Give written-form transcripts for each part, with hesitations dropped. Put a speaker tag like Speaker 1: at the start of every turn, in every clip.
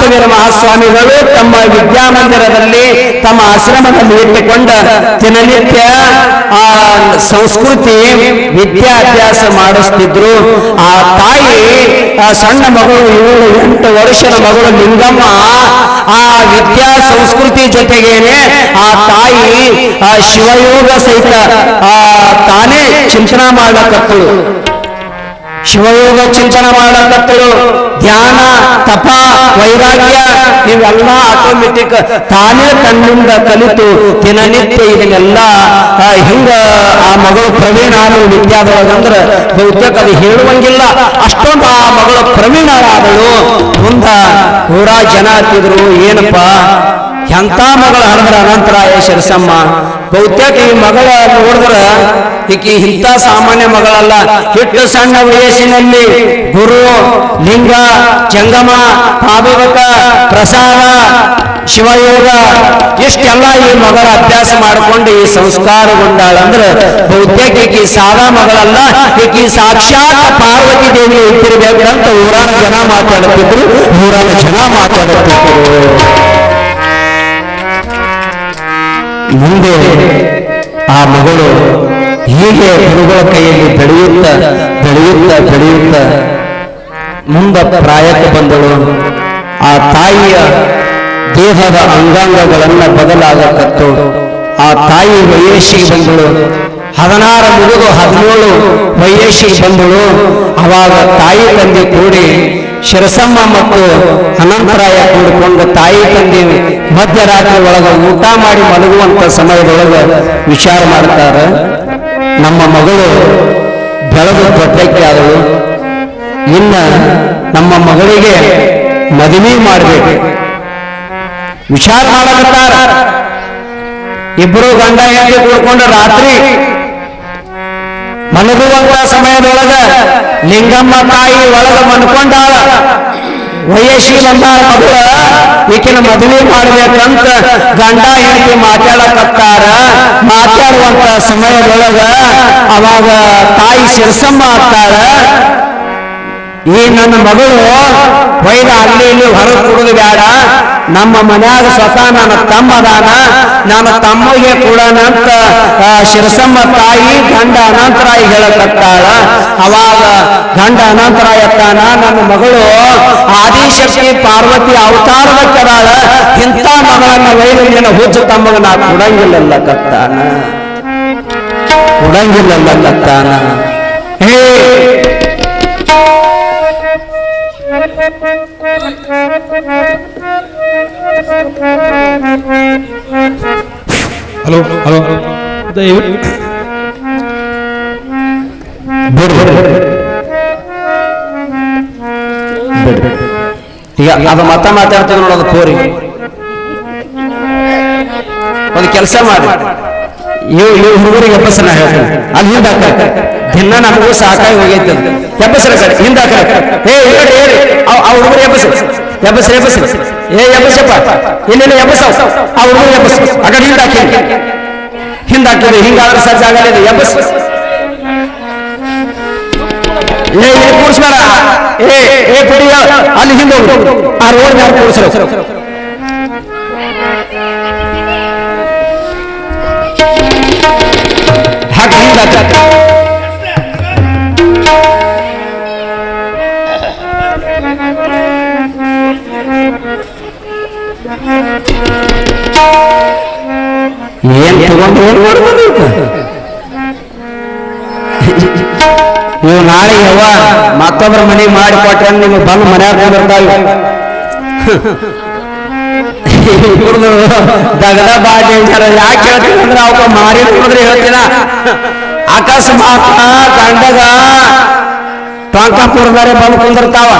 Speaker 1: ಕಬೀರ ಮಹಾಸ್ವಾಮಿಗಳು ತಮ್ಮ ವಿದ್ಯಾಮಂದಿರದಲ್ಲಿ ತಮ್ಮ ಆಶ್ರಮದಲ್ಲಿ ಇಟ್ಟುಕೊಂಡ ದಿನನಿತ್ಯ ಆ ಸಂಸ್ಕೃತಿ ವಿದ್ಯಾಭ್ಯಾಸ ಮಾಡಿಸ್ತಿದ್ರು. ಆ ತಾಯಿ ಸಣ್ಣ ಮಗಳು 7-8 ವರ್ಷದ ಮಗಳು ಲಿಂಗಮ್ಮ ಆ ವಿದ್ಯಾ ಸಂಸ್ಕೃತಿ ಜೊತೆಗೇನೆ ಆ ತಾಯಿ ಶಿವಯೋಗ ಸಹಿತ ತಾನೇ ಚಿಂತನ ಮಾಡಕತ್ತಳು. ಶಿವಯೋಗ ಚಿಂತನ ಮಾಡಕತ್ತಳು. ಧ್ಯಾನ, ತಪ, ವೈರಾಗ್ಯ ಇವೆಲ್ಲ ಆಟೋಮೆಟಿಕ್ ತಾನೇ ತನ್ನಿಂದ ಕಲಿತು ದಿನನಿತ್ಯ ಇದನ್ನೆಲ್ಲ ಹಿಂಗ ಆ ಮಗಳು ಪ್ರವೀಣಾನು ವಿದ್ಯಾದೊಳಗಂದ್ರೆ ಬಹುತೇಕ ಅದು ಹೇಳುವಂಗಿಲ್ಲ, ಅಷ್ಟೊಂದು ಆ ಮಗಳು ಪ್ರವೀಣರಾದಳು. ಮುಂದ ಊರ ಜನ ಹತ್ತಿದ್ರು, ಏನಪ್ಪಾ ಎಂಥ ಮಗಳು ಹರಿದ್ರ ಅನಂತರಾಯ ಶಿರಸಮ್ಮ. ಬಹುತೇಕ ಈ ಮಗಳ ನೋಡಿದ್ರ ಈಕಿ ಇಂಥ ಸಾಮಾನ್ಯ ಮಗಳಲ್ಲ. ಹಿಟ್ಟು ಸಣ್ಣ ವಯಸ್ಸಿನಲ್ಲಿ ಗುರು, ಲಿಂಗ, ಜಂಗಮ, ಪಾದೋದಕ, ಪ್ರಸಾದ, ಶಿವಯೋಗ ಇಷ್ಟೆಲ್ಲ ಈ ಮಗಳ ಅಭ್ಯಾಸ ಮಾಡಿಕೊಂಡು ಈ ಸಂಸ್ಕಾರಗೊಂಡಾಳಂದ್ರೆ ಬಹುತೇಕ ಈಕಿ ಸಾದಾ ಮಗಳಲ್ಲ, ಈಕಿ ಸಾಕ್ಷಾತ್ ಪಾರ್ವತಿ ದೇವಿ ಇಟ್ಟಿರ್ಬೇಕಂತ ಊರಾನ ಜನ ಮಾತಾಡುತ್ತಿದ್ರು. ಮುಂದೆ ಆ ಮಗಳು ಹೀಗೆ ಗುರುಗಳ ಕೈಯಲ್ಲಿ ಬೆಳೆಯುತ್ತ ಮುಂದೆ ಪ್ರಾಯಕ್ಕೆ ಬಂದಳು. ಆ ತಾಯಿಯ ದೇಹದ ಅಂಗಾಂಗಗಳನ್ನ ಬದಲಾಗಕತ್ತು. ಆ ತಾಯಿ ವಯಸ್ಸಿಗೆ ಬಂದಳು. 16 ಮುಗಿದು 17 ವಯಸ್ಸಿಗೆ ಬಂದಳು. ಅವಾಗ ತಾಯಿ ತಂದೆ ಕೂಡಿ ಶಿರಸಮ್ಮ ಮತ್ತು ಅನಂತರಾಯ ಕೂಡಿಕೊಂಡು ತಾಯಿ ತಂದೆ ಮಧ್ಯರಾತ್ರಿ ಒಳಗ ಊಟ ಮಾಡಿ ಮಲಗುವಂತ ಸಮಯದೊಳಗ ವಿಚಾರ ಮಾಡ್ತಾರೆ, ನಮ್ಮ ಮಗಳು ಬೆಳೆದು ದೊಡ್ಡಕ್ಕೆ ಆದಳು, ಇನ್ನ ನಮ್ಮ ಮಗಳಿಗೆ ಮದುವೆ ಮಾಡಬೇಕು ವಿಚಾರ ಮಾಡಕತ್ತಾರ. ಇಬ್ಬರು ಗಂಡ ಹೆಂಡತಿ ಕೂಡ್ಕೊಂಡು ರಾತ್ರಿ ಮಲಗುವಂತ ಸಮಯದೊಳಗ ಲಿಂಗಮ್ಮ ತಾಯಿ ಒಳಗ ಮನ್ಕೊಂಡಾಳ. ವಯಸ್ಸಿಗೆ ಬಂದಾಳ ಮಗಳ, ಈಕಿನ ಮದುವೆ ಮಾಡ್ಬೇಕಂತ ಗಂಡ ಹೆಂಡತಿ ಮಾತಾಡಕತ್ತಾರ. ಮಾತಾಡುವಂತ ಸಮಯದೊಳಗ ಅವಾಗ ತಾಯಿ ಶಿರಸಮ್ಮ ಆಗ್ತಾಳ, ಈ ನನ್ನ ಮಗಳು ವೈದ ಅಲ್ಲಿ ಇಲ್ಲಿ ಹೊರಗೆ ಕೊಡುದು ಬೇಡ, ನಮ್ಮ ಮನ್ಯಾಗ ಸ್ವತಃ ನನ್ನ ತಮ್ಮ ಅದಾನ, ನನ್ನ ತಮ್ಮಗೆ ಕೊಡೋಣ ಅಂತ ಶಿರಸಮ್ಮ ತಾಯಿ ಗಂಡ ಅನಂತರಾಯ ಹೇಳಕತ್ತಾಳ. ಅವಾಗ ಗಂಡ ಅನಂತರಾಯ ತಾನ, ನನ್ನ ಮಗಳು ಆದಿಶಕ್ತಿ ಪಾರ್ವತಿ ಅವತಾರದ ಕದಾಳ, ಇಂಥ ಮಗಳನ್ನ ವೈದ್ಯನ ಹುಚ್ಚು ತಮ್ಮಗ ನಾ ಕೊಡಂಗಿಲ್ಲ ಕತ್ತಾನ. ಹೇ
Speaker 2: ಹಲೋ ಹಲೋ
Speaker 1: ಈಗ ಅದು ಮಾತಾಡ್ತೇವೆ ನೋಡೋದು ಕೋರಿ ಒಂದು ಕೆಲಸ ಮಾಡಿ, ಹುಡುಗರಿಗೆ ಎಬ್ಬಸನ ಹೇಳ್ತೇನೆ, ಅಲ್ಲಿ ಹಿಂದಾಕ ದಿನ ನಮಗೂ ಸಾಕಾಗಿ ಹೋಗೈತೆ, ಎಬ್ಬಸರ ಕಡೆ ಹಿಂದಾಕ. ಆ ಹುಡುಗರು ಎಬ್ಬಸ್ರಿ ಏ ಎಬ್ಬಸಪ್ಪ ಇನ್ನೇನು ಎಬ್ಬಸ, ಆ ಹುಡುಗರು ಎಬ್ಬಸ್ ಆ ಕಡೆ ಹಿಂದಾಕಿದ್ರಿ ಹಿಂಗಾದ್ರೆ ಸಜ್ಜಾಗಲಿದೆ. ಎಬ್ಬಸ್ ಕೂರ್ಸ್ಬೇಡ, ಪುಡಿ ಅಲ್ಲಿ ಹಿಂದೆ ಆ ರೋಡ್ ಮೇಲೆ ಕೂರ್ಸ್ರು. ಹಾಗೆ ಹಿಂದಾಕ ಏನ್ ತಗೊಂಡು ನೀವು ನಾಳೆ ಯವ್ವ ಮತ್ತೊಬ್ಬರ ಮನೆಗೆ ಮಾಡಿಕೊಟ್ರೆ ನಿಮ್ಗೆ ಬಂದು ಮನ್ಯಾಗ ಬಂದಿರ್ತಾವೆ. ದಗದ ಬಾ ಡೇಂಜರ್. ಯಾಕೆ ಹೇಳ್ತೀನಿ ಅಂದ್ರೆ ಅವಕ್ಕ ಮಾರಿ ನೋಡಿದ್ರೆ ಹೇಳ್ತೀನ, ಅಕಸ್ಮಾತ್ ಗಂಡಗ ಟೊಂಕಾಪುರದಾರೆ ಬಂದು ಕುಂದಿರ್ತಾವ.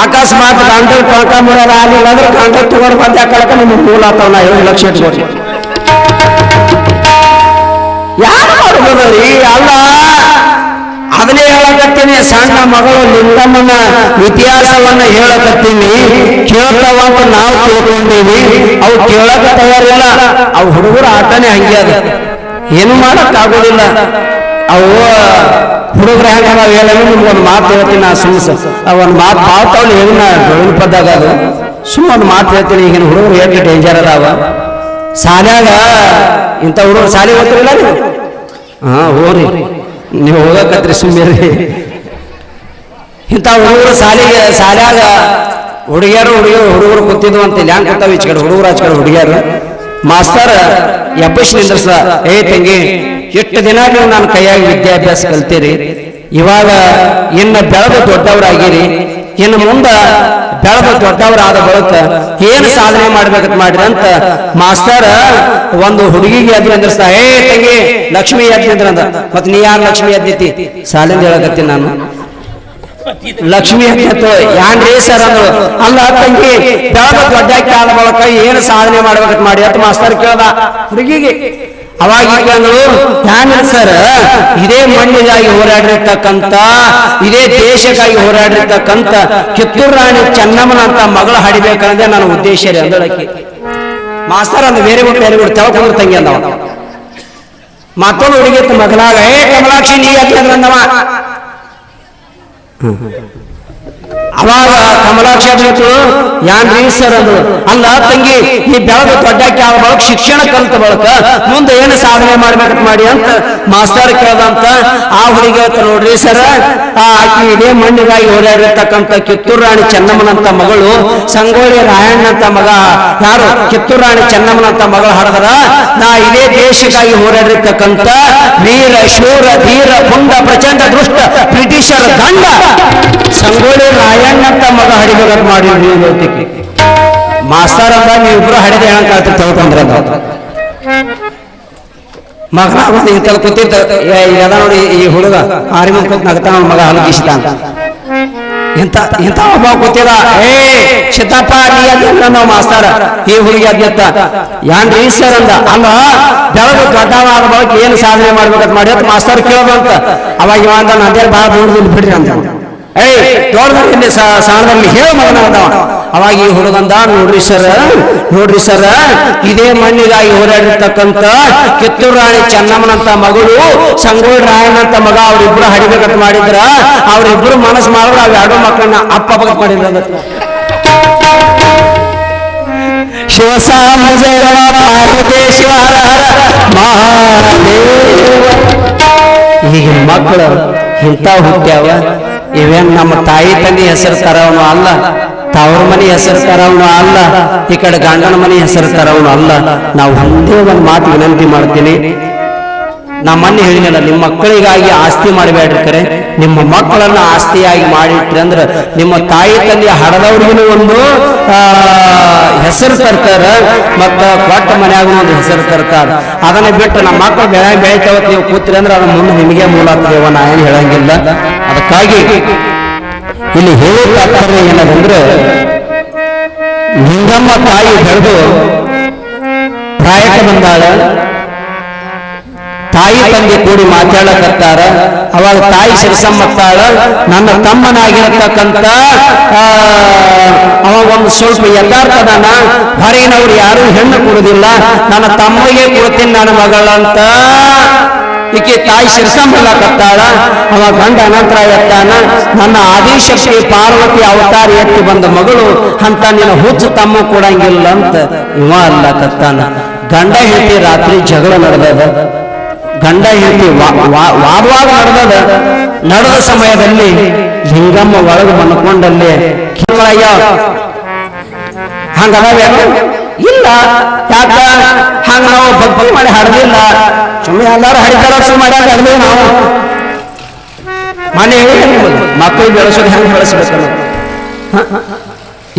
Speaker 1: ಅಕಸ್ಮಾತ್ ಗಂಡ ಟೊಂಕಾಪುರ ಆಗಲಿಲ್ಲ ಅಂದ್ರೆ ಗಂಡ ತಗೊಂಡು ಬಂದು ಹಾಕಳಕ ನಿಮ್ಗೆ ಮೂಲ ಆಗ್ತಾವ. ನಾ 7 ಲಕ್ಷ ಇಟ್ಕೊಡಿ. ಯಾರು ಮಾಡ್ಬೋದ್ರಿ? ಅಲ್ಲ, ಅದನ್ನೇ ಹೇಳಕತ್ತೀನಿ. ಸಣ್ಣ ಮಗಳು ಲಿಂಗಮ್ಮನ ಇತಿಹಾಸವನ್ನ ಹೇಳಕತ್ತೀನಿ. ಕೇಳ್ತಾವಂತ ನಾವು ತಿಳ್ಕೊಂಡೀವಿ, ಅವು ಕೇಳಕ ತಯಾರಿಲ್ಲ. ಅವು ಹುಡುಗರು ಆಟನೇ ಹಂಗೆ ಅದ, ಏನು ಮಾಡಕ್ ಆಗೋದಿಲ್ಲ. ಅವು ಹುಡುಗರ ಹೆಂಗ ಹೇಳ ನಿಮ್ಗೆ ಒಂದು ಮಾತು ಹೇಳ್ತೀನಿ. ನಾ ಸುಮ್ಸ ಒಂದು ಮಾತು ಬಾಳ್ತಾವಲ್ಲಿ ಹೇಳಿನ ಡೊಳ್ಳಿನ ಪದ್ದಾಗ ಅದು ಸುಮ್ಮನೆ ಮಾತು ಹೇಳ್ತೀನಿ. ಈಗಿನ ಹುಡುಗರು ಎಷ್ಟು ಡೇಂಜರ್ ಅದಾವ. ಶಾಲ್ಯಾಗ ಇಂಥ ಹುಡುಗರು ಶಾಲೆ ಓದ್ತಿರಲ್ಲ ನೀವು? ಹೋಗ್ರಿ, ನೀವು ಹೋಗಕತ್ರಿ ಸುಮ್ಮನೆ. ಇಂಥ ಹುಡುಗರು ಶಾಲ್ಯಾಗ ಹುಡುಗರು ಕೂತಿದ್ವು ಅಂತ ಇಲ್ಲಿ ಹ್ಯಾಂಗ ಕೂತಾವ, ಈಚ ಕಡೆ ಹುಡುಗರು ಆಚ ಕಡೆ ಹುಡುಗಿಯರು. ಮಾಸ್ತರ್ ಎಬ್ಬಸ್ ನಿಂದ್ರಸ, ಏ ತಂಗಿ, ಎಷ್ಟು ದಿನ ನೀವು ನನ್ನ ಕೈಯಾಗಿ ವಿದ್ಯಾಭ್ಯಾಸ ಕಲ್ತೀರಿ, ಇವಾಗ ಇನ್ನು ಬೆಳೆದು ದೊಡ್ಡವರಾಗಿರಿ, ಇನ್ನು ಮುಂದೆ ಬೆಳೆದು ದೊಡ್ಡವರಾದ ಬಳಿಕ ಏನು ಸಾಧನೆ ಮಾಡ್ಬೇಕಂತ ಮಾಡಿರಿ ಅಂತ ಮಾಸ್ತರ್ ಒಂದು ಹುಡುಗಿಗೆ ಎದ್ದು ನಿಂದ್ರಸ್ತ, ಏ ತಂಗಿ ಲಕ್ಷ್ಮಿ ಎದ್ದು ನಿಂದ್ರಂದ. ಮತ್ ನೀ ಯಾರು ಲಕ್ಷ್ಮಿ ಎದ್ದಿತಿ? ಸಾಲಿಂದ ಹೇಳಕತ್ತೀನಿ ನಾನು. ಲಕ್ಷ್ಮಿ ಎದ್ದು ಯಾನ್ರಿ ಸರ್ ಅಂದ್ರು. ಅಲ್ಲ ತಂಗಿ, ಬೆಳೆದ ದೊಡ್ಡಾಕಿ ಆದ ಬಳಿಕ ಏನು ಸಾಧನೆ ಮಾಡ್ಬೇಕಂತ ಮಾಡಿ ಅಂತ ಮಾಸ್ತರ್ ಕೇಳ್ದ ಹುಡುಗಿಗೆ. ಅವಾಗ ಕೇಳಿದ್ರು, ಹ್ಯಾಂಗ ಸರ್, ಇದೇ ಮಣ್ಣಿಗಾಗಿ ಹೋರಾಡಿರ್ತಕ್ಕಂಥ, ಇದೇ ದೇಶಕ್ಕಾಗಿ ಹೋರಾಡಿರ್ತಕ್ಕಂಥ ಕಿತ್ತೂರು ರಾಣಿ ಚೆನ್ನಮ್ಮನಂತ ಮಗಳ ಹಡಿಬೇಕಂದ್ರೆ ನನ್ನ ಉದ್ದೇಶ ರೀ ಅಂದಳಕ್ಕೆ. ಮಾಸ್ತರ್ ಅಂದ ಬೇರೆ ಬಿಟ್ಟು ತೆವಕೊಂಡ್ರು ತಂಗಿ ಅಂದವ. ಮತ್ತೊಂದು ಹುಡುಗಿ ಮಗನಾಗ, ಏ ಕಮಲಾಕ್ಷಿ ನೀ ಯಾಕೆ ಅಂದವ. ಅವಾಗ ಕಮಲಾಕ್ಷಿ ಬಂತು, ಯಾನ್ರಿ ಸರ್ ಅಂದ್ರು. ಅಲ್ಲ ತಂಗಿ, ಈ ಬೆಳೆದ ದೊಡ್ಡಾಕಿ ಆದ ಬಳಕ ಶಿಕ್ಷಣ ಕಲಿತ ಬಳಕ ಮುಂದೆ ಏನು ಸಾಧನೆ ಮಾಡ್ಬೇಕಂತ ಮಾಡಿ ಅಂತ ಮಾಸ್ತರ್ ಕೇಳ್ದಂತ. ಆ ಹುಡುಗಿ ನೋಡ್ರಿ ಸರ್, ಆಕಿ ಇದೇ ಮಣ್ಣಿಗಾಗಿ ಓಡಾಡಿರ್ತಕ್ಕಂಥ ಕಿತ್ತೂರು ರಾಣಿ ಚೆನ್ನಮ್ಮನಂತ ಮಗಳು, ಸಂಗೊಳ್ಳಿ ರಾಯಣ್ಣಂತ ಮಗ ಯಾರು ಕಿತ್ತೂರು ರಾಣಿ ಚೆನ್ನಮ್ಮನಂತ ಮಗಳು ಹಡದ್ರ, ನಾ ಇದೇ ದೇಶಕ್ಕಾಗಿ ಹೋರಾಡಿರ್ತಕ್ಕಂಥ ವೀರ ಶೂರ ಧೀರ ಪುಂಡ ಪ್ರಚಂಡ ದೃಷ್ಟ ಬ್ರಿಟಿಷರ ದಂಡ ಸಂಗೊಳ್ಳಿ ರಾಯಣ್ಣಂತ ಮಗ ಹಡಿಬೇಕಂತ ಮಾಡಿದ್ರಿ ಇವತ್ತಿಗೆ. ಮಾಸ್ತರ್ ಅಂದ, ನೀವಿಬ್ರು ಹಡಿದ ಹೇಳಂತ ತಿಳ್ಕೊಂಡ್ರ ಮಗ ಇಂತ ಕೂತಿದ್ದ. ಇದ ನೋಡಿ ಈ ಹುಡುಗ ಆರಿ ಮುಂದೆ ಕೂತ್ ನಗತಾನ, ಮಗ ಹಲಗಿಸಿದ ಅಂತ. ಇಂಥ ಒಬ್ಬ ಕೂತಿದ, ಏ ಸಿದ್ದಪ್ಪ ನೀ ಅದ್ಯಂತ ನಾವು ಮಾಸ್ತಾರ. ಈ ಹುಡುಗಿ ಅದ್ಯತ್ತ, ಯಾನ್ರಿ ಸರ್ ಅಂದ. ಅಲ್ಲ ಬೆಳೆದು ದೊಡ್ಡವಾದ ಬಳಕ ಏನು ಸಾಧನೆ ಮಾಡ್ಬೇಕಂತ ಮಾಡಿ ಅಂತ ಮಾಸ್ತರ್ ಕೇಳೋದಂತ. ಅವಾಗ ಇವ ಅಂದ, ಅದೇ ಭಾಳ ದೂರದಲ್ಲಿ ಬಿಡ್ರಿ ಅಂತ. ಏಯ್ ದೊಡ್ಡದಲ್ಲಿ ಸಾಣದಲ್ಲಿ ಹೇಳ ಮಗನ ಅಂದವ. ಅವಾಗ ಈ ಹುಡುಗಂದ, ನೋಡ್ರಿ ಸರ್, ಇದೇ ಮಣ್ಣಿಗಾಗಿ ಹೋರಾಡಿರ್ತಕ್ಕಂಥ ಕಿತ್ತೂರು ರಾಣಿ ಚೆನ್ನಮ್ಮನಂತ ಮಗಳು ಸಂಗೊಳ್ಳಿ ರಾಯಣ್ಣಂತ ಮಗ ಅವ್ರಿಬ್ರು ಹಡಿಬೇಕಂತ ಮಾಡಿದ್ರ, ಅವ್ರಿಬ್ರು ಮನಸ್ಸು ಮಾಡಿದ್ರೆ ಅವ್ ಎರಡು ಮಕ್ಕಳನ್ನ ಅಪ್ಪ ಬಗತ್ ಮಾಡಿದ್ರ. ಶಿವಸಾಂಬುಜಗಳ ಪಾರ್ವತೇಶ್ವರ ಮಹಾದೇವ. ಈಗಿನ ಮಕ್ಕಳು ಇಂಥ ಹುಟ್ಟ್ಯಾವ. ಇವೇನ್ ನಮ್ಮ ತಾಯಿ ತಂದೆ ಹೆಸರು ತರವನು ಅಲ್ಲ, ತವ್ರ ಮನೆ ಹೆಸರು ತರವನು ಅಲ್ಲ, ಈ ಕಡೆ ಗಂಡನ ಮನೆ ಹೆಸರು ತರವನು ಅಲ್ಲ. ನಾವು ಒಂದೇ ಒಂದು ಮಾತು ವಿನಂತಿ ಮಾಡ್ತೀನಿ. ನಾ ಮೊನ್ನೆ ಹೇಳಿನಲ್ಲ, ನಿಮ್ಮ ಮಕ್ಕಳಿಗಾಗಿ ಆಸ್ತಿ ಮಾಡಬೇಡ್ರಿ, ಕರೆ ನಿಮ್ಮ ಮಕ್ಕಳನ್ನ ಆಸ್ತಿಯಾಗಿ ಮಾಡಿಟ್ರಿ ಅಂದ್ರೆ ನಿಮ್ಮ ತಾಯಿ ತಂದೆ ಹಡದವ್ರಿಗೂ ಒಂದು ಹೆಸರು ತರ್ತಾರ, ಮತ್ತ ಕೊಟ್ಟ ಮನ್ಯಾಗ ಒಂದು ಹೆಸರು ತರ್ತಾರ. ಅದನ್ನ ಬಿಟ್ಟು ನಮ್ಮ ಮಕ್ಕಳು ಬೆಳಿತಾವತ್ ನೀವು ಕೂತ್ರಿ ಅಂದ್ರೆ ಅದ್ರ ಮುಂದೆ ನಿಮಗೆ ಮೂಲ ಆಗ್ತದೇವ, ನಾ ಏನು ಹೇಳಂಗಿಲ್ಲ. ಅದಕ್ಕಾಗಿ ಇಲ್ಲಿ ಹೇಳೋ ತಾತ್ಪರ್ಯ ಏನದಂದ್ರೆ, ಲಿಂಗಮ್ಮ ತಾಯಿ ಬೆಳೆದು ಪ್ರಾಯಕ್ಕೆ ಬಂದಾಳ, ತಾಯಿ ತಂದೆ ಕೂಡಿ ಮಾತಾಡಕತ್ತಾರ. ಅವಾಗ ತಾಯಿ ಶಿರಸಮ್ಮತ್ತಾಳ, ನನ್ನ ತಮ್ಮನಾಗಿರತಕ್ಕಂಥ ಅವ ಒಂದು ಸ್ವಲ್ಪ ಯಥಾರ್ಥದನ, ಹೊರಗಿನವ್ರು ಯಾರು ಹೆಣ್ಣು ಕೊಡುದಿಲ್ಲ, ನನ್ನ ತಮ್ಮಗೆ ಕೊಡ್ತೀನಿ ನನ್ನ ಮಗಳಂತ ಈಕೆ ತಾಯಿ ಶಿರಸಮ್ಮಲ್ಲಕತ್ತಾಳ. ಅವ ಗಂಡ ಅನಂತರ ಎತ್ತಾನ, ನನ್ನ ಆದಿಶಕ್ತಿ ಪಾರ್ವತಿ ಅವತಾರ ಎತ್ತಿ ಬಂದ ಮಗಳು ಅಂತ ನಿನ್ನ ಹುಚ್ಚು ತಮ್ಮ ಕೊಡಂಗಿಲ್ಲ ಅಂತ ಇವ ಅಲ್ಲಕತ್ತಾನ. ಗಂಡ ಹೆಂಡತಿ ರಾತ್ರಿ ಜಗಳ ನಡೆದದ, ಗಂಡ ಹೆಂಡತಿ ವಾದವಾದ ನಡೆದ ಸಮಯದಲ್ಲಿ ಲಿಂಗಮ್ಮ ಒಳಗೆ ಮನ್ಕೊಂಡಲ್ಲಿ ಹಂಗದಾವೇನು ಇಲ್ಲ, ಯಾಕ ಹಂಗ ನಾವು ಭಕ್ತಿ ಮಾಡಿ ಹಾಡದಿಲ್ಲ, ಸುಮ್ಮನೆ ಎಲ್ಲಾರು ಹರಿದಾರ ಮಾಡ್ಯಾಕ ಹಾಡ್ದೇವು ನಾವು. ಮನೆ ಮಕ್ಕಳು ಬೆಳೆಸೋದು ಹೆಂಗೆ ಬೆಳೆಸ್ಬೇಕಲ್ಲ.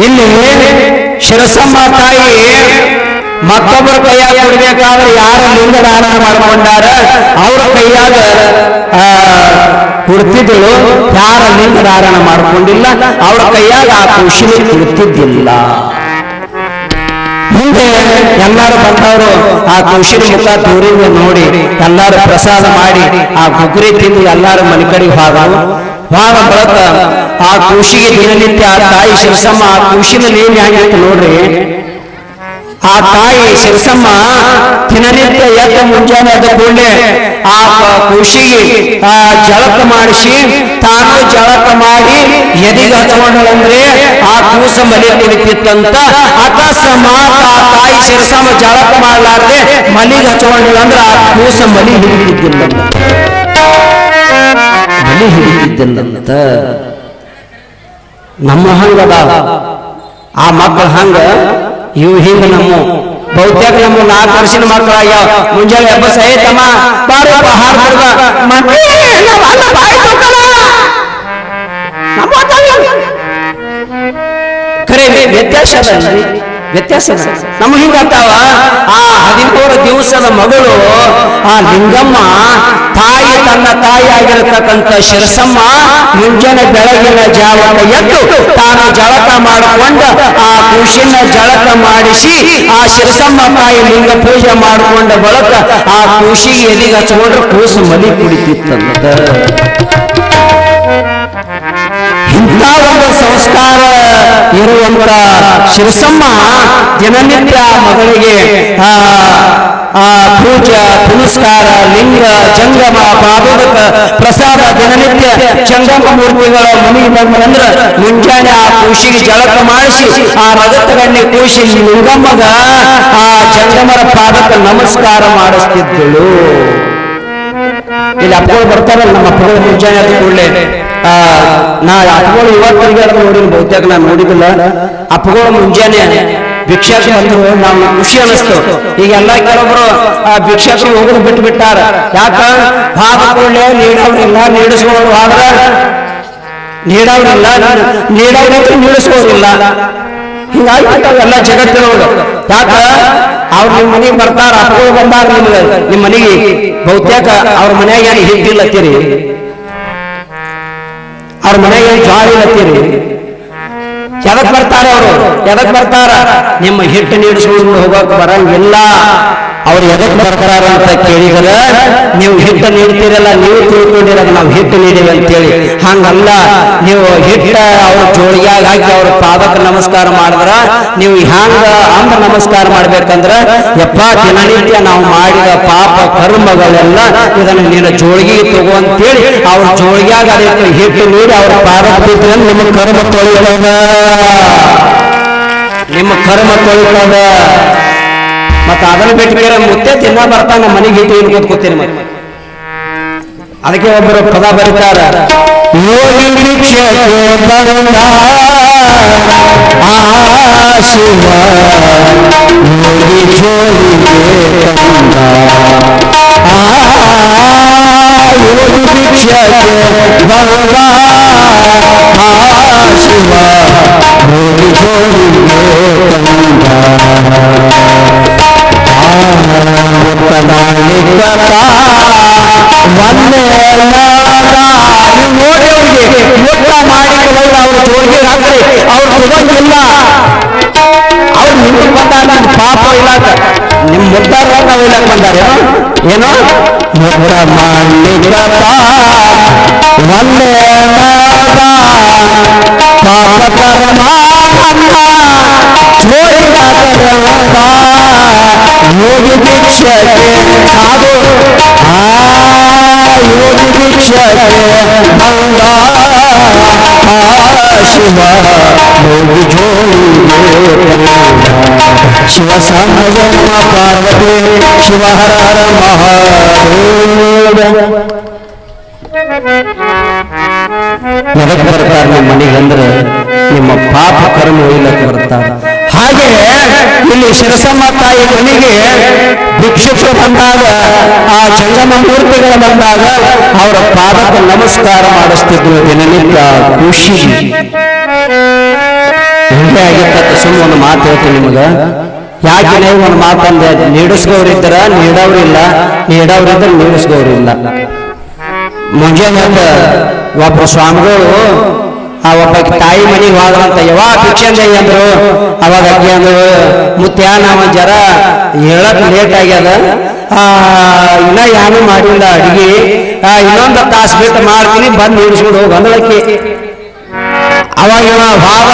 Speaker 1: ಇಲ್ಲಿ ಶಿರಸಮ್ಮ ತಾಯಿ ಮತ್ತೊಬ್ಬರ ಕೈಯಾಗ ಕೊಡ್ಬೇಕಾದ್ರೆ ಯಾರ ಲಿಂಗ ಧಾರಣ ಮಾಡ್ಕೊಂಡಾರ ಅವ್ರ ಕೈಯಾಗ ಕೊಡ್ತಿದ್ದಳು, ಯಾರ ಲಿಂಗ ಧಾರಣ ಮಾಡ್ಕೊಂಡಿಲ್ಲ ಅವ್ರ ಕೈಯಾಗ ಆ ಖುಷಿ ಕೊಡ್ತಿದ್ದಿಲ್ಲ. ಮುಂದೆ ಎಲ್ಲಾರು ಬಂದವರು ಆ ಖುಷಿನ ಮುಖ ದೂರಿಂದ ನೋಡಿ ಎಲ್ಲಾರು ಪ್ರಸಾದ ಮಾಡಿ ಆ ಗುಗ್ರಿ ತಿಂದು ಎಲ್ಲಾರು ಮನೆ ಕಡೆಗೆ ಹೋದ ಬಳಕ ಆ ಖುಷಿಗೆ ದಿನನಿತ್ಯ ಆ ತಾಯಿ ಶಿರಸಮ್ಮ ಆ ಖುಷಿನ ನೇಮಿ ಆಗಿತ್ತು ನೋಡ್ರಿ. ಆ ತಾಯಿ ಶಿರಸಮ್ಮ ದಿನನಿತ್ಯ ಎದ್ದ ಮುಂಜಾನೆ ಎದ್ದ ಕೂಡಲೇ ಆ ಖುಷಿಗೆ ಜಳಕ ಮಾಡಿಸಿ ತಾನು ಜಳಕ ಮಾಡಿ ಎದಿಗೆ ಹಚ್ಕೊಂಡಳಂದ್ರೆ ಆ ಕೂಸ ಮಲಿ ಕುಡಿತಿತ್ತಂತ. ಅಕಸ್ಮಾತ್ ಆ ತಾಯಿ ಶಿರಸಮ್ಮ ಜಳಕ ಮಾಡ್ಲಾರ್ದೆ ಮಲಿಗೆ ಹಚ್ಕೊಂಡಳಂದ್ರೆ ಆ ಕೂಸ ಮಲಿ ಹಿಡಿತಿದ್ದಿಲ್ಲಂತ. ನಮ್ಮ ಹಂಗದ ಆ ಮಕ್ಕಳು ಹಂಗ ಇವು ಹಿಂಗ ನಮ್ಮ ಬಹುತೇಕ ನಮ್ಮ 4 ವರ್ಷದ ಮಕ್ಕಳು ಆಗ್ಯಾವ. ಮುಂಜಾನೆ ಹಬ್ಬ ಸಹಿತಮ್ಮ ಬಾರು ಆಹಾರ ಖರೆ ವ್ಯತ್ಯಾಸ ನಮ್ಮ ಹಿಂಗಾಗ್ತಾವ. ಆ 13 ದಿವಸದ ಮಗಳು ಆ ಲಿಂಗಮ್ಮ ತಾಯಿ ತನ್ನ ತಾಯಿ ಆಗಿರತಕ್ಕಂಥ ಶಿರಸಮ್ಮ ಮುಂಜಾನೆ ಬೆಳಗಿನ ಜಾವಕ್ಕೆ ಎದ್ದು ತಾನು ಜಳಕ ಮಾಡಿಕೊಂಡು ಆ ಖುಷಿನ ಜಳಕ ಮಾಡಿಸಿ ಆ ಶಿರಸಮ್ಮ ತಾಯಿ ಲಿಂಗ ಪೂಜೆ ಮಾಡಿಕೊಂಡ ಬಳಿಕ ಆ ಖುಷಿಗೆ ಎದಿಗೆ ಹಚ್ಕೊಂಡ್ರೆ ಕೂಸು ಮಲಿ ಕುಡಿತಿತ್ತಂತ. ಇಂಥ ಒಂದು ಸಂಸ್ಕಾರ ಇರುವಂತ ಶಿರಸಮ್ಮ ದಿನನಿತ್ಯ ಮಗಳಿಗೆ ಪೂಜಾ ಪುನಸ್ಕಾರ ಲಿಂಗ ಜಂಗಮ ಪಾದಕ ಪ್ರಸಾದ ದಿನನಿತ್ಯ ಜಂಗಮ ಮೂರ್ತಿಗಳ ಮನೆಗೆ ಬಂದ್ರಂದ್ರ ಮುಂಜಾನೆ ಆ ಖುಷಿಗೆ ಜಳಕ ಮಾಡಿಸಿ ಆ ರಗತಗಣ್ಣೆ ಖುಷಿ ಲಿಂಗಮ್ಮಗ ಆ ಜಂಗಮರ ಪಾದಕ ನಮಸ್ಕಾರ ಮಾಡಿಸ್ತಿದ್ದಳು. ಇಲ್ಲಿ ಅಪ್ಪಗಳು ಬರ್ತಾರಲ್ಲ ನಮ್ಮ ಅಪ್ಪಗಳು ಮುಂಜಾನೆ ಆದ ಕೂಡಲೇ ನಾ ಅಪ್ಪಗಳು ಇವತ್ತಿಗೆ ನೋಡಿಲ್ಲ, ಬಹುತೇಕ ನಾನು ನೋಡಿದಿಲ್ಲ. ಅಪ್ಪಗಳು ಮುಂಜಾನೆ ಭಿಕ್ಷಾಟು ಬಂದ್ರು ನಾವು ಖುಷಿ ಅನಿಸ್ತು. ಈಗ ಎಲ್ಲ ಕೆಲವೊಬ್ರು ಆ ಭಿಕ್ಷಾಟು ಹೋಗೋದು ಬಿಟ್ಟು ಬಿಟ್ಟಾರ. ಯಾಕ ಹಾದ ಕೂಡಲೇ ನೀಡವ್ರಿಲ್ಲ, ನೀಡಿಸ್ಕೊಳ್ಳೋರು ಆದ್ರ ನೀಡವ್ರಿಲ್ಲ, ನೀಡಿಸ್ಕೋರಿಲ್ಲ. ಹಿಂಗಾಗಿ ಎಲ್ಲ ಜಗತ್ತಿನವರು ಯಾಕ ಅವ್ರು ನಿಮ್ಮ ಮನೆಗೆ ಬರ್ತಾರ, ಅಪ್ಪಗಳು ಬಂದಾರ ನಿಮ್ಗೆ ನಿಮ್ಮ ಮನೆಗೆ ಬಹುತೇಕ ಅವ್ರ ಮನೆಯಾಗ ಏನು ಹಿಟ್ಟಿಲ್ಲತ್ತೀರಿ, ಅವ್ರ ಮನೆಯಾಗ ಏನು ಜ್ವಾಳ ಇಲ್ಲತ್ತೀರಿ. ಎದಕ್ ಬರ್ತಾರೆ ಅವರು? ಎದಕ್ ಬರ್ತಾರ? ನಿಮ್ಮ ಹಿಟ್ಟು ನೀಡಿಸ್ಕೊಂಡು ಹೋಗಕ್ ಬರಂಗಿಲ್ಲ. ಅವ್ರು ಎದಕ್ ಬರ್ತಾರ ಅಂತ ಕೇಳಿದ್ರೆ ನೀವು ಹಿಟ್ಟು ನೀಡ್ತೀರಲ್ಲ, ನೀವು ತಿಳ್ಕೊಂಡಿರಲ್ಲ ನಾವು ಹಿಟ್ಟು ನೀಡಿವಿ ಅಂತೇಳಿ. ಹಂಗಲ್ಲ, ನೀವು ಹಿಟ್ಟ ಅವ್ರ ಜೋಳಿಯಾಗ ಹಾಕಿ ಅವ್ರ ಪಾದಕ ನಮಸ್ಕಾರ ಮಾಡಿದ್ರ ನೀವು ಹ್ಯಾಂಗ ಅಂದ ನಮಸ್ಕಾರ ಮಾಡ್ಬೇಕಂದ್ರ ಯಪ್ಪ ದಿನನಿತ್ಯ ನಾವು ಮಾಡಿದ ಪಾಪ ಕರ್ಮಗಳೆಲ್ಲ ಇದನ್ನು ನೀನು ಜೋಳಿಗೆ ತಗೋ ಅಂತೇಳಿ ಅವ್ರ ಜೋಳಿಯಾಗ ಅದಕ್ಕೆ ಹಿಟ್ಟು ನೀಡಿ ಅವ್ರ ಪಾದಕ ಬಿದ್ದರೆ ನಿಮ್ಮ ಕರ್ಮ ತೊಳೆಯದ, ನಿಮ್ಮ ಕರ್ಮ ತೊಳೆಯದ. ಮತ್ತ ಅದನ್ನ ಬಿಟ್ಟು ಮುತ್ತೆ ತಿನ್ನ ಬರ್ತಾನ ಮನೆಗೆ ಹಿಟ್ಟು ಏನು ಕೂತ್ಕೋತೀರಿ. ಮತ್ತೆ ಅದಕ್ಕೆ ಒಬ್ಬರು ಪದ ಬರೀತಾರ, ಯೋಗಿ ಭಿಕ್ಷಕ್ಕೆ ಬಂದ ಆ ಶಿವ ಯೋಗಿ ಜೋಲಿಗೆ ತಂದ ಯೋಗಿ ಭಿಕ್ಷಕ್ಕೆ ಬಂದ ಆ ಶಿವ ಯೋಗಿ ಜೋಲಿಗೆ ಮುಟ್ಟ ಮಾಡಿಕೊಳ್ಳ ಅವ್ರು ಜೋಳಿಗೆ ಹಾಕ್ರಿ, ಅವ್ರು ತಗೊಂಡಿಲ್ಲ, ಅವ್ರು ನಿಮ್ಗೆ ಬಂದಾರ. ನನ್ನ ಪಾಪ ಇಲ್ಲಾಕ ನಿಮ್ ಮುಟ್ಟಾರ ನಾವು ಇಲ್ಲಕ್ ಬಂದಾರ ಏನೋ ಮುಟ್ಟ ಮಾಡ್ಲಿಕ್ಕಪ್ಪ ಒಂದೇ ಪಾಪ ಕರ್ಮ ಯೋಗಿ ಭಿಕ್ಷಕ್ಕೆ ಸಾಧು ಯೋಗಿ ಭಿಕ್ಷಕ್ಕೆ ಬಂದ ಶಿವ ಯೋಗಿ ಜೋಳಿಗೆ ಶಿವ ಸಂಗಮ ಪಾರ್ವತಿ ಶಿವ ಹರ ಹರ ಮಹಾದೇವ. ಎದಕ್ಕೆ ಬರ್ತಾರೆ ನಿಮ್ಮ ಮನೆಗೆ ಅಂದ್ರೆ ನಿಮ್ಮ ಪಾಪ ಕರ್ಮ ಒಯ್ಲಕ್ಕೆ ಬರ್ತಾರೆ. ಹಾಗೆ ಇಲ್ಲಿ ಶಿರಸಮ್ಮ ತಾಯಿ ಮನೆಗೆ ಭಿಕ್ಷುಕರು ಬಂದಾಗ ಆ ಜಂಗಮ ಮೂರ್ತಿಗಳು ಬಂದಾಗ ಅವರ ಪಾದಕ್ಕೆ ನಮಸ್ಕಾರ ಮಾಡಿಸ್ತಿದ್ರು ದಿನನಿತ್ಯ ಖುಷಿ. ಹಿಂಗೆ ಆಗಿತ್ತ. ಸುಮ್ಮನೆ ಒಂದು ಮಾತು ಹೇಳ್ತೀನಿ ನಿಮಗ, ಯಾಕೆ ನೀವು ಒಂದು ಮಾತಂದೆ, ನೀಡಿಸ್ಕೋರಿದ್ದಾರ ನೀಡವ್ರಿಲ್ಲ, ನೀಡವ್ರಿದ್ರೆ ನೀಡಿಸ್ಕೋರಿಲ್ಲ. ಮುಂಜಾನೆ ಒಬ್ಬರು ಸ್ವಾಮಿಗಳು ಆ ಒಬ್ಬ ತಾಯಿ ಮನೆಗೆ ಹೋದ್ರಂತ, ಯಾವಾಗ ಭಿಕ್ಷೆ ಅಂದ್ರು. ಅವಾಗ ಅಕ್ಕಿ ಅಂದ್ರು, ಮುತ್ಯ ನಾವ ಜರ ಹೇಳಕ್ ಲೇಟ್ ಆಗ್ಯದ, ಇನ್ನ ಏನು ಮಾಡಿಲ್ಲ ಅಡಿಗೆ, ಇನ್ನೊಂದು ತಾಸು ಬಿಟ್ಟು ಮಾಡ್ತೀನಿ ಬಂದು ನೀಡಿಸ್ಕೊಂಡು ಹೋಗಿ ಅಂದಳಕ್ಕೆ. ಅವಾಗ ಇವ ಭಾಳ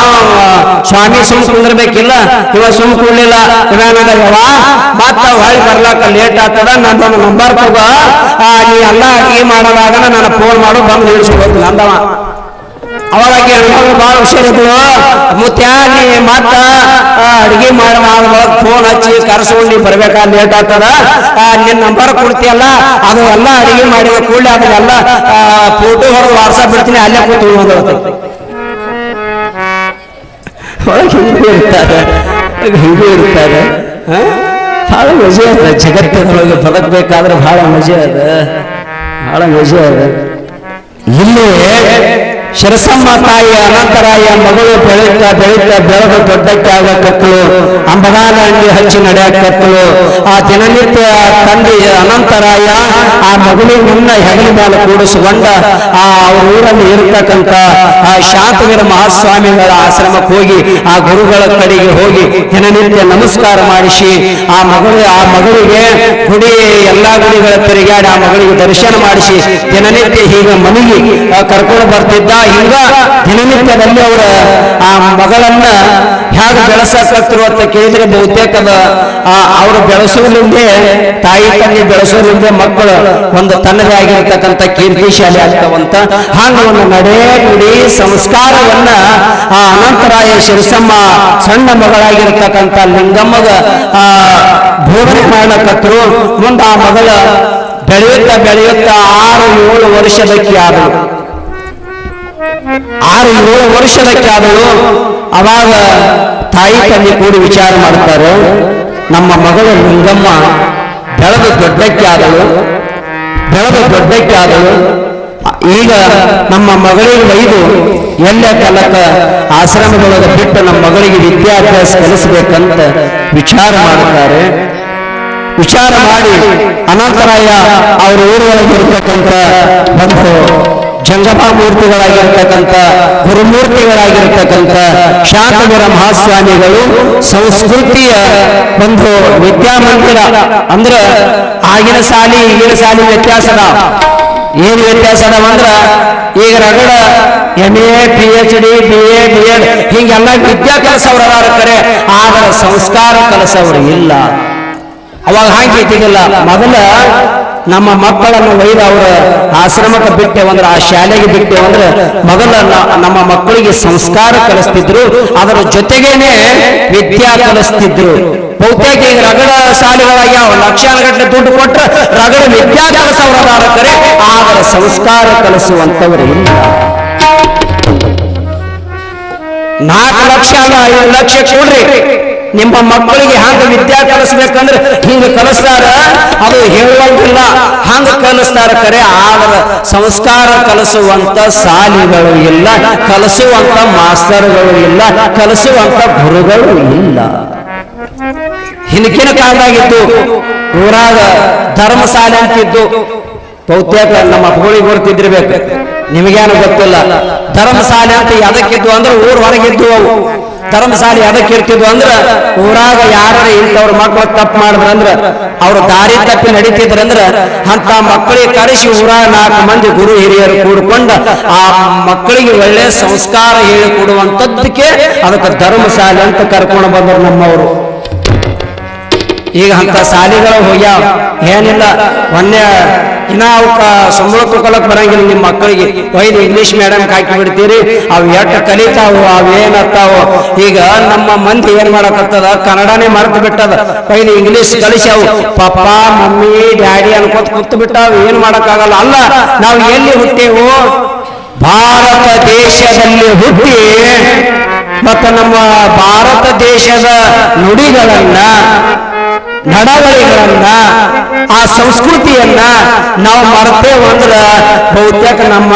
Speaker 1: ಸ್ವಾಮಿ ಸುಮ್ ಕುಂದಿರ್ಬೇಕಿಲ್ಲ, ಇವ ಸುಮ್ ಕೂಡ್ಲಿಲ್ಲ. ಇವ ಮತ್ತ ಹೊಳ್ಳಿ ಬರ್ಲಾಕ ಲೇಟ್ ಆಗ್ತದ, ನಂದೊಂದು ನಂಬರ್ ತಗೋ, ನೀ ಎಲ್ಲ ಅಡಿಗೆ ಮಾಡೋದಾಗ ನನ್ನ ಫೋನ್ ಮಾಡು, ಬಂದು ನಿಲ್ಸ್ಕೊಡ್ತೀನಿ ಅಂದವ. ಅವಾಗ ಭಾಳ ಹುಷಾರಿದ್ರು. ಮುತ್ಯ ನೀ ಮತ್ತ ಅಡಿಗೆ ಮಾಡಿ ಫೋನ್ ಹಚ್ಚಿ ಕರ್ಸ್ಕೊಂಡು ಬರ್ಬೇಕಾ, ಲೇಟ್ ಆಗ್ತದ, ನಿನ್ನ ನಂಬರ್ ಕೊಡ್ತೀಯಲ್ಲ, ಅದು ಎಲ್ಲ ಅಡಿಗೆ ಮಾಡಿದ ಕೂಡಲೇ ಅದನ್ನೆಲ್ಲ ಫೋಟೋ ಹೊರಗೆ ವಾಟ್ಸಪ್ ಬಿಡ್ತೀನಿ, ಅಲ್ಲೇ ಕೂತು ಹಿಂಗೂ ಇರ್ತಾರೆ. ಬಹಳ ಮಜೆ ಅದ ಜಗತ್ತಿನೊಳಗೆ ಬದುಕಬೇಕಾದ್ರೆ, ಬಹಳ ಮಜೆ ಅದ, ಬಹಳ ಮಜೆ ಅದ. ಇಲ್ಲಿ ಶಿರಸಮ್ಮ ತಾಯಿ ಅನಂತರಾಯ ಮಗಳು ಬೆಳೀತಾ ಬೆಳೀತಾ ಬೆಳೆದು ದೊಡ್ಡಕ್ಕೆ ಆಗಕತ್ತಳು, ಅಂಬಗಾಲ ಅಂಡಿ ಹಚ್ಚಿ ನಡೆಯಕತ್ತಳು. ಆ ದಿನನಿತ್ಯ ತಂದೆ ಅನಂತರಾಯ ಆ ಮಗಳಿಗೆ ಮುನ್ನ ಹೆಗಲ ಮೇಲೆ ಕೂಡಿಸಿಕೊಂಡ ಅವ್ರ ಊರಲ್ಲಿ ಇರತಕ್ಕಂಥ ಆ ಶಾಂತವೀರ ಮಹಾಸ್ವಾಮಿಗಳ ಆಶ್ರಮಕ್ಕೆ ಹೋಗಿ ಆ ಗುರುಗಳ ಕಡೆಗೆ ಹೋಗಿ ದಿನನಿತ್ಯ ನಮಸ್ಕಾರ ಮಾಡಿಸಿ ಆ ಮಗಳಿಗೆ ಗುಡಿ ಎಲ್ಲಾ ಗುಡಿಗಳ ತಿರುಗಾಡಿ ಆ ಮಗಳಿಗೆ ದರ್ಶನ ಮಾಡಿಸಿ ದಿನನಿತ್ಯ ಹೀಗೆ ಮನೆಗೆ ಕರ್ಕೊಂಡು ಬರ್ತಿದ್ದ. ಹಿಂಗ ದಿನನಿತ್ಯದಲ್ಲಿ ಅವರ ಆ ಮಗಳನ್ನ ಹೇಗೆ ಬೆಳೆಸಕತ್ತರು ಅಂತ ಕೇಳಿದ್ರೆ ಬಹುತೇಕದ ಅವರು ಬೆಳೆಸೋದ್ರಿಂದೆ, ತಾಯಿ ತಂದೆ ಬೆಳೆಸೋದ್ರಿಂದ ಮಕ್ಕಳು ಒಂದು ತನ್ನದೇ ಆಗಿರ್ತಕ್ಕಂಥ ಕೀರ್ತಿಶಾಲಿ ಆಗ್ತಾವಂತ. ಹಾಗ ಒಂದು ನಡೆ ನುಡಿ ಸಂಸ್ಕಾರವನ್ನ ಆ ಅನಂತರಾಯ ಶಿರಸಮ್ಮ ಸಣ್ಣ ಮಗಳಾಗಿರ್ತಕ್ಕಂಥ ಲಿಂಗಮ್ಮಗ ಬೋಧನೆ ಮಾಡಕತ್ತರು. ಮುಂದೆ ಆ ಮಗಳ ಬೆಳೆಯುತ್ತಾ ಬೆಳೆಯುತ್ತಾ 6-7 ವರ್ಷದಕ್ಕೆ ಆದಳು. 6-7 ವರ್ಷದಕ್ಕೆ ಆದಳು. ಅವಾಗ ತಾಯಿ ತಂದೆ ಕೂಡಿ ವಿಚಾರ ಮಾಡ್ತಾರೆ, ನಮ್ಮ ಮಗಳು ಲಿಂಗಮ್ಮ ಬೆಳೆದು ದೊಡ್ಡಕ್ಕೆ ಆದಳು, ಈಗ ನಮ್ಮ ಮಗಳಿಗೆ ಒಯ್ದು ಎಲ್ಲ ಕಾಲಕ್ಕ ಆಶ್ರಮದೊಳಗೆ ಬಿಟ್ಟು ನಮ್ಮ ಮಗಳಿಗೆ ವಿದ್ಯಾಭ್ಯಾಸ ಕಲಿಸಬೇಕಂತ ವಿಚಾರ ಮಾಡುತ್ತಾರೆ. ವಿಚಾರ ಮಾಡಿ ಅನಂತರಾಯ ಅವ್ರ ಊರೊಳಗಿರ್ತಕ್ಕಂಥ ಒಂದು ಜಂಗಮಾ ಮೂರ್ತಿಗಳಾಗಿರ್ತಕ್ಕಂಥ ಗುರುಮೂರ್ತಿಗಳಾಗಿರ್ತಕ್ಕಂಥ ಶಾಂತವೀರ ಮಹಾಸ್ವಾಮಿಗಳು ಸಂಸ್ಕೃತಿಯ ಒಂದು ವಿದ್ಯಾಮಂದಿರ ಅಂದ್ರೆ ಆಗಿನ ಸಾಲಿ ಈಗಿನ ಸಾಲಿ ವ್ಯತ್ಯಾಸದ. ಏನು ವ್ಯತ್ಯಾಸ ಅದಾವಂದ್ರ ಈಗ ರಗಡ MA PhD BA BEd ಹೀಗೆಲ್ಲ ವಿದ್ಯಾ ಕಲಿಸೋರು ಅದಾರ ಕರೆ, ಆದರೆ ಸಂಸ್ಕಾರ ಕಲಿಸೋರು ಇಲ್ಲ. ಅವಾಗ ಹಾಗೆ ಇದ್ದಿದ್ದಿಲ್ಲ. ಮೊದಲ ನಮ್ಮ ಮಕ್ಕಳನ್ನು ಒಯ್ದು ಅವರ ಆಶ್ರಮಕ್ಕೆ ಬಿಟ್ಟೆವಂದ್ರೆ, ಆ ಶಾಲೆಗೆ ಬಿಟ್ಟೆವಂದ್ರೆ ಮೊದಲ ನಮ್ಮ ಮಕ್ಕಳಿಗೆ ಸಂಸ್ಕಾರ ಕಲಿಸ್ತಿದ್ರು, ಅದರ ಜೊತೆಗೇನೆ ವಿದ್ಯಾ ಕಲಿಸ್ತಿದ್ರು. ಬಹುತೇಕ ಈಗ ರಗಡ ಶಾಲೆಗಳಾಗಿ ಲಕ್ಷಾನುಗಟ್ಟಲೆ ದುಡ್ಡು ಕೊಟ್ಟರೆ ರಗಡ ವಿದ್ಯಾ ಕಲಿಸೋರಾದ ಕರೆ, ಆದರೆ ಸಂಸ್ಕಾರ ಕಲಿಸುವಂತವರು ಇಲ್ಲ. 4 ಲಕ್ಷ 5 ಲಕ್ಷ ಕೊಡ್ರಿ, ನಿಮ್ಮ ಮಕ್ಕಳಿಗೆ ಹಂಗ ವಿದ್ಯಾ ಕಲಿಸ್ಬೇಕಂದ್ರೆ ಹಿಂಗ ಕಲಿಸ್ತಾರ, ಅದು ಹೇಳುವಂಗಿಲ್ಲ, ಹಂಗ ಕಲಿಸ್ತಾರ ಕರೆ, ಆದ್ರೆ ಸಂಸ್ಕಾರ ಕಲಿಸುವಂತ ಶಾಲೆಗಳು ಇಲ್ಲ, ಕಲಿಸುವಂತ ಮಾಸ್ತರ್ಗಳು ಇಲ್ಲ, ಕಲಿಸುವಂತ ಗುರುಗಳು ಇಲ್ಲ. ಹಿಂದಿನ ಕಾಲದಾಗಿತ್ತು ಊರಾಗ ಧರ್ಮಶಾಲೆ ಅಂತಿದ್ದು. ಬಹುತೇಕ ನಮ್ಮ ಅಪ್ಪಗಳಿಗೆ ಗೊತ್ತಿದ್ದಿರ್ಬೇಕು, ನಿಮಗೇನು ಗೊತ್ತಿಲ್ಲ. ಧರ್ಮಶಾಲೆ ಅಂತ ಎದಕ್ಕಿದ್ದು ಅಂದ್ರೆ ಊರ್ ಹೊರಗಿದ್ದು ಅವು. ಧರ್ಮಶಾಲೆ ಅದಕ್ಕೆ ಇರ್ತಿದ್ವು ಅಂದ್ರೆ ಊರಾಗ ಯಾರು ಇಂಥವ್ರ ಮಕ್ಕಳು ತಪ್ಪು ಮಾಡಿದ್ರಂದ್ರ, ಅವ್ರು ದಾರಿ ತಪ್ಪಿ ನಡೀತಿದ್ರಂದ್ರ ಅಂತ ಮಕ್ಕಳಿಗೆ ಕರೆಸಿ ಊರಾಗ 4 ಮಂದಿ ಗುರು ಹಿರಿಯರು ಕೂಡ್ಕೊಂಡು ಆ ಮಕ್ಕಳಿಗೆ ಒಳ್ಳೆ ಸಂಸ್ಕಾರ ಹೇಳಿ ಕೊಡುವಂಥದ್ದಕ್ಕೆ ಅದಕ್ಕೆ ಧರ್ಮಶಾಲೆ ಅಂತ ಕರ್ಕೊಂಡು ಬಂದರು ನಮ್ಮವರು. ಈಗ ಅಂತ ಶಾಲೆಗಳು ಹೋಗ್ಯಾವ, ಏನಿಲ್ಲ, ಮೊನ್ನೆ ಇನ್ನ ಅವಕ್ಕ ಸಂಬಳ ತಗೊಳಕ್ ಬರಂಗಿಲ್ಲ. ನಿಮ್ಮ ಮಕ್ಕಳಿಗೆ ಒಯ್ದು ಇಂಗ್ಲಿಷ್ ಮೀಡಿಯಂ ಹಾಕಿ ಬಿಡ್ತೀರಿ, ಅವು ಎಷ್ಟು ಕಲಿತಾವು, ಅವೇನತ್ತಾವು. ಈಗ ನಮ್ಮ ಮಂದಿ ಏನ್ ಮಾಡಕತ್ತದ, ಕನ್ನಡನೇ ಮರೆತು ಬಿಟ್ಟದ, ಒಯ್ದು ಇಂಗ್ಲಿಷ್ ಕಲಿಸ್ಯಾವು. ಪಪ್ಪ ಮಮ್ಮಿ ಡ್ಯಾಡಿ ಅನ್ಕೋತ ಕೂತು ಬಿಟ್ಟಾವ, ಏನ್ ಮಾಡಕ್ಕಾಗಲ್ಲ. ಅಲ್ಲ, ನಾವು ಎಲ್ಲಿ ಹುಟ್ಟೇವು? ಭಾರತ ದೇಶದಲ್ಲಿ ಹುಟ್ಟಿ ಮತ್ತು ನಮ್ಮ ಭಾರತ ದೇಶದ ನುಡಿಗಳನ್ನ, ನಡವಳಿಗಳನ್ನ, ಆ ಸಂಸ್ಕೃತಿಯನ್ನ ನಾವು ಮರ್ತೇವಂದ್ರ ಬಹುತೇಕ ನಮ್ಮ